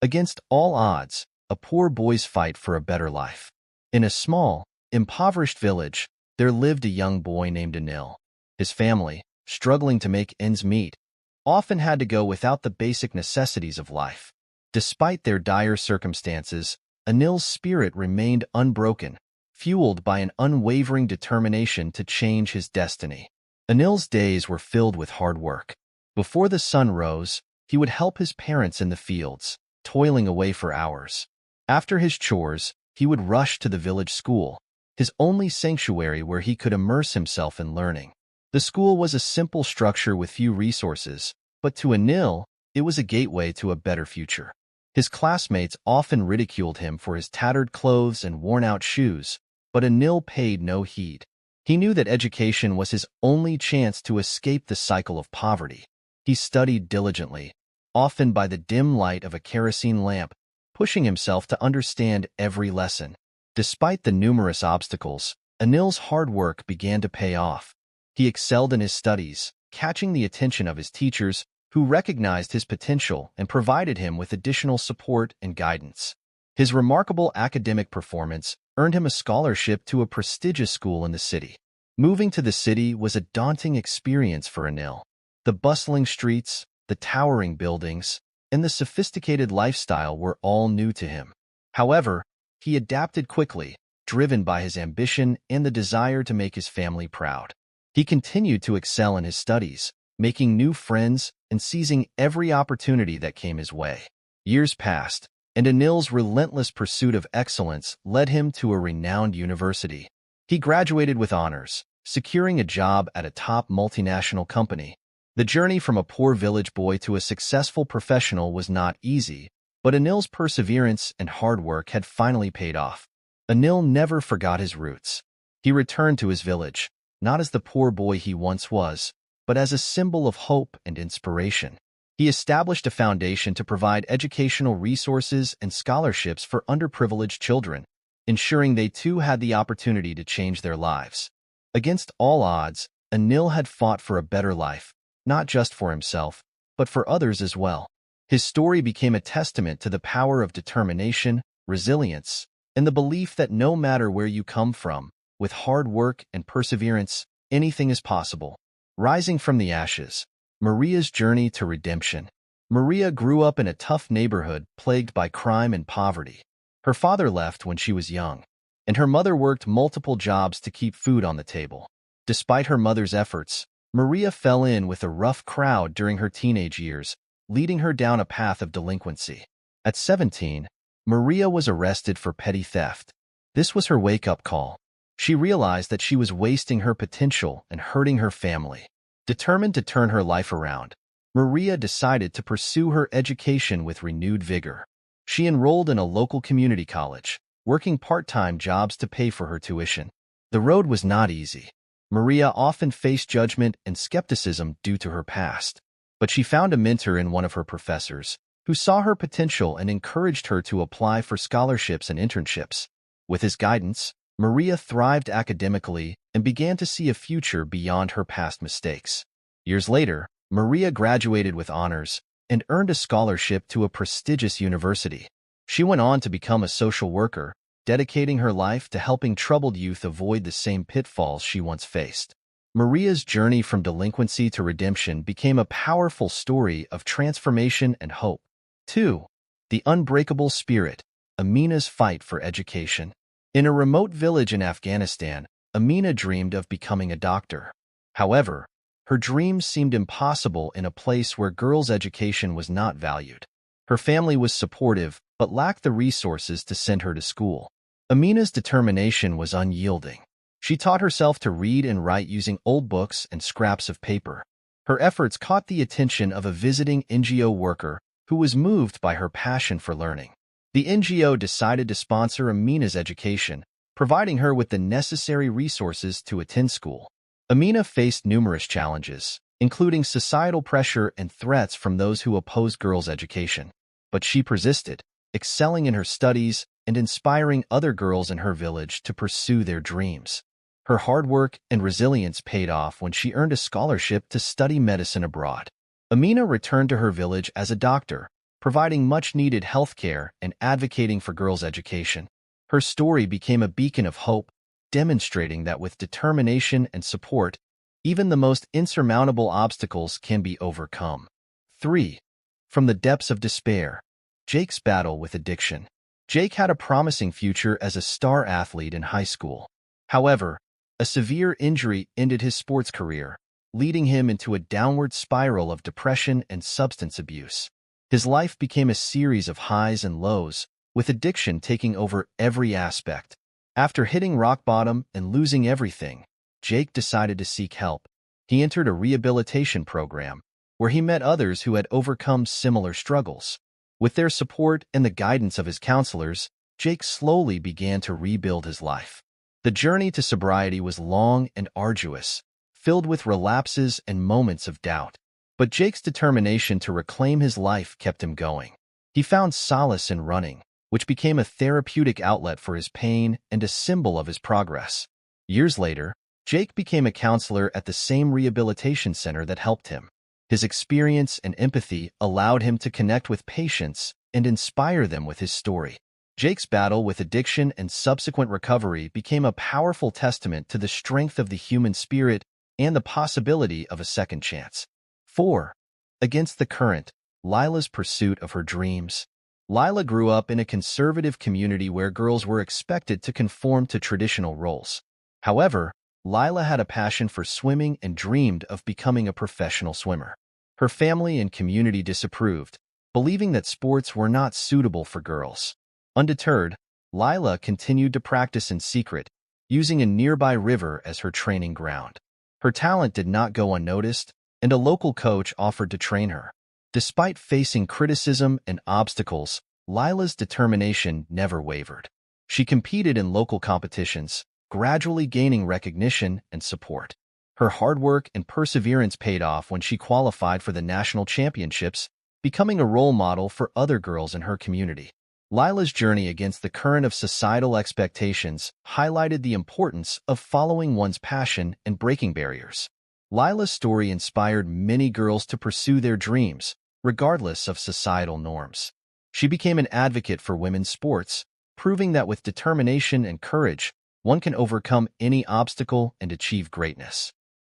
Against all odds, a poor boy's fight for a better life. In a small, impoverished village, there lived a young boy named Anil. His family, struggling to make ends meet, often had to go without the basic necessities of life. Despite their dire circumstances, Anil's spirit remained unbroken, fueled by an unwavering determination to change his destiny. Anil's days were filled with hard work. Before the sun rose, he would help his parents in the fields, toiling away for hours. After his chores, he would rush to the village school, his only sanctuary where he could immerse himself in learning. The school was a simple structure with few resources, but to Anil, it was a gateway to a better future. His classmates often ridiculed him for his tattered clothes and worn-out shoes, but Anil paid no heed. He knew that education was his only chance to escape the cycle of poverty. He studied diligently, often by the dim light of a kerosene lamp, pushing himself to understand every lesson. Despite the numerous obstacles, Anil's hard work began to pay off. He excelled in his studies, catching the attention of his teachers, who recognized his potential and provided him with additional support and guidance. His remarkable academic performance earned him a scholarship to a prestigious school in the city. Moving to the city was a daunting experience for Anil. The bustling streets, the towering buildings, and the sophisticated lifestyle were all new to him. However, he adapted quickly, driven by his ambition and the desire to make his family proud. He continued to excel in his studies, making new friends and seizing every opportunity that came his way. Years passed, and Anil's relentless pursuit of excellence led him to a renowned university. He graduated with honors, securing a job at a top multinational company. The journey from a poor village boy to a successful professional was not easy, but Anil's perseverance and hard work had finally paid off. Anil never forgot his roots. He returned to his village, not as the poor boy he once was, but as a symbol of hope and inspiration. He established a foundation to provide educational resources and scholarships for underprivileged children, ensuring they too had the opportunity to change their lives. Against all odds, Anil had fought for a better life, not just for himself, but for others as well. His story became a testament to the power of determination, resilience, and the belief that no matter where you come from, with hard work and perseverance, anything is possible. Rising from the ashes, Maria's journey to redemption. Maria grew up in a tough neighborhood plagued by crime and poverty. Her father left when she was young, and her mother worked multiple jobs to keep food on the table. Despite her mother's efforts, Maria fell in with a rough crowd during her teenage years, leading her down a path of delinquency. At 17, Maria was arrested for petty theft. This was her wake-up call. She realized that she was wasting her potential and hurting her family. Determined to turn her life around, Maria decided to pursue her education with renewed vigor. She enrolled in a local community college, working part-time jobs to pay for her tuition. The road was not easy. Maria often faced judgment and skepticism due to her past, but she found a mentor in one of her professors, who saw her potential and encouraged her to apply for scholarships and internships. With his guidance, Maria thrived academically and began to see a future beyond her past mistakes. Years later, Maria graduated with honors and earned a scholarship to a prestigious university. She went on to become a social worker, dedicating her life to helping troubled youth avoid the same pitfalls she once faced. Maria's journey from delinquency to redemption became a powerful story of transformation and hope. 2. The unbreakable spirit, Amina's fight for education. In a remote village in Afghanistan, Amina dreamed of becoming a doctor. However, her dreams seemed impossible in a place where girls' education was not valued. Her family was supportive, but lacked the resources to send her to school. Amina's determination was unyielding. She taught herself to read and write using old books and scraps of paper. Her efforts caught the attention of a visiting NGO worker who was moved by her passion for learning. The NGO decided to sponsor Amina's education, providing her with the necessary resources to attend school. Amina faced numerous challenges, including societal pressure and threats from those who opposed girls' education. But she persisted, excelling in her studies and inspiring other girls in her village to pursue their dreams. Her hard work and resilience paid off when she earned a scholarship to study medicine abroad. Amina returned to her village as a doctor, providing much-needed health care and advocating for girls' education. Her story became a beacon of hope, demonstrating that with determination and support, even the most insurmountable obstacles can be overcome. 3. From the depths of despair, Jake's battle with addiction. Jake had a promising future as a star athlete in high school. However, a severe injury ended his sports career, leading him into a downward spiral of depression and substance abuse. His life became a series of highs and lows, with addiction taking over every aspect. After hitting rock bottom and losing everything, Jake decided to seek help. He entered a rehabilitation program, where he met others who had overcome similar struggles. With their support and the guidance of his counselors, Jake slowly began to rebuild his life. The journey to sobriety was long and arduous, filled with relapses and moments of doubt. But Jake's determination to reclaim his life kept him going. He found solace in running, which became a therapeutic outlet for his pain and a symbol of his progress. Years later, Jake became a counselor at the same rehabilitation center that helped him. His experience and empathy allowed him to connect with patients and inspire them with his story. Jake's battle with addiction and subsequent recovery became a powerful testament to the strength of the human spirit and the possibility of a second chance. 4. Against the current, Lila's pursuit of her dreams. Lila grew up in a conservative community where girls were expected to conform to traditional roles. However, Lila had a passion for swimming and dreamed of becoming a professional swimmer. Her family and community disapproved, believing that sports were not suitable for girls. Undeterred, Lila continued to practice in secret, using a nearby river as her training ground. Her talent did not go unnoticed, and a local coach offered to train her. Despite facing criticism and obstacles, Lila's determination never wavered. She competed in local competitions, gradually gaining recognition and support. Her hard work and perseverance paid off when she qualified for the national championships, becoming a role model for other girls in her community. Lila's journey against the current of societal expectations highlighted the importance of following one's passion and breaking barriers. Lila's story inspired many girls to pursue their dreams, regardless of societal norms. She became an advocate for women's sports, proving that with determination and courage, one can overcome any obstacle and achieve greatness.